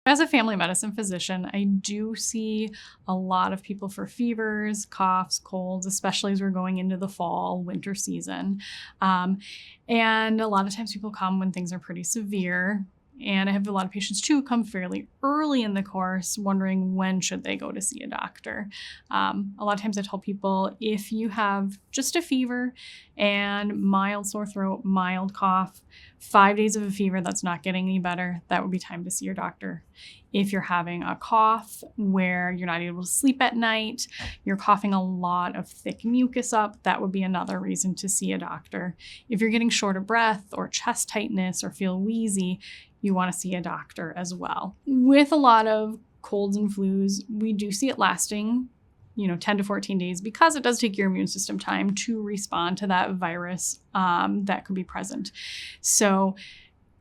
As a family medicine physician, I do see a lot of people for fevers, coughs, colds, especially as we're going into the fall, winter season. And a lot of times people come when things are pretty severe. And I have a lot of patients too who come fairly early in the course wondering when should they go to see a doctor. A lot of times I tell people if you have just a fever and mild sore throat, mild cough, 5 days of a fever that's not getting any better, that would be time to see your doctor. If you're having a cough where you're not able to sleep at night, you're coughing a lot of thick mucus up, that would be another reason to see a doctor. If you're getting short of breath or chest tightness or feel wheezy, you want to see a doctor as well. With a lot of colds and flus, we do see it lasting 10 to 14 days because it does take your immune system time to respond to that virus that could be present. So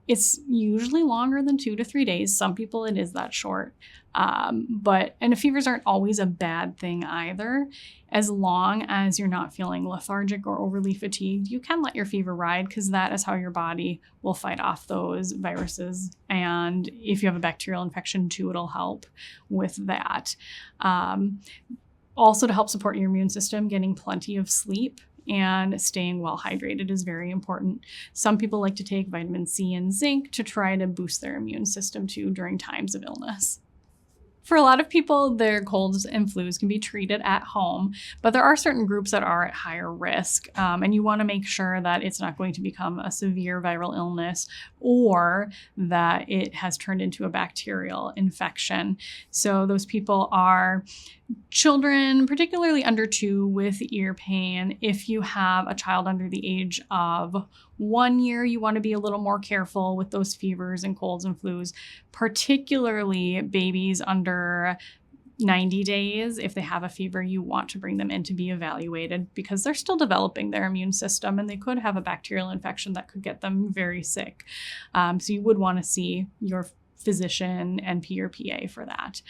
it's usually longer than 2 to 3 days. Some people it is that short. And fevers aren't always a bad thing either. As long as you're not feeling lethargic or overly fatigued, you can let your fever ride because that is how your body will fight off those viruses. And if you have a bacterial infection too, it'll help with that. Also, to help support your immune system, getting plenty of sleep and staying well hydrated is very important. Some people like to take vitamin C and zinc to try to boost their immune system too during times of illness. For a lot of people, their colds and flus can be treated at home, but there are certain groups that are at higher risk, and you want to make sure that it's not going to become a severe viral illness or that it has turned into a bacterial infection. So those people are children, particularly under 2 with ear pain. If you have a child under the age of 1 year, you want to be a little more careful with those fevers and colds and flus, particularly babies under 90 days. If they have a fever, you want to bring them in to be evaluated because they're still developing their immune system and they could have a bacterial infection that could get them very sick. So you would want to see your physician, NP or PA for that.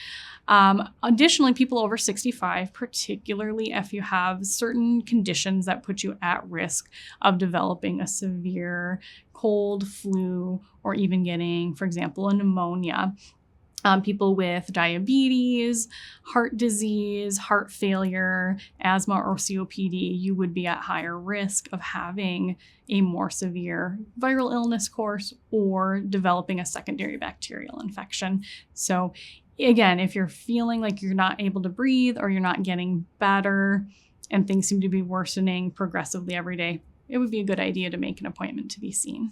Additionally, people over 65, particularly if you have certain conditions that put you at risk of developing a severe cold, flu, or even getting, for example, a pneumonia. People with diabetes, heart disease, heart failure, asthma, or COPD, you would be at higher risk of having a more severe viral illness course or developing a secondary bacterial infection. So again, if you're feeling like you're not able to breathe or you're not getting better and things seem to be worsening progressively every day, it would be a good idea to make an appointment to be seen.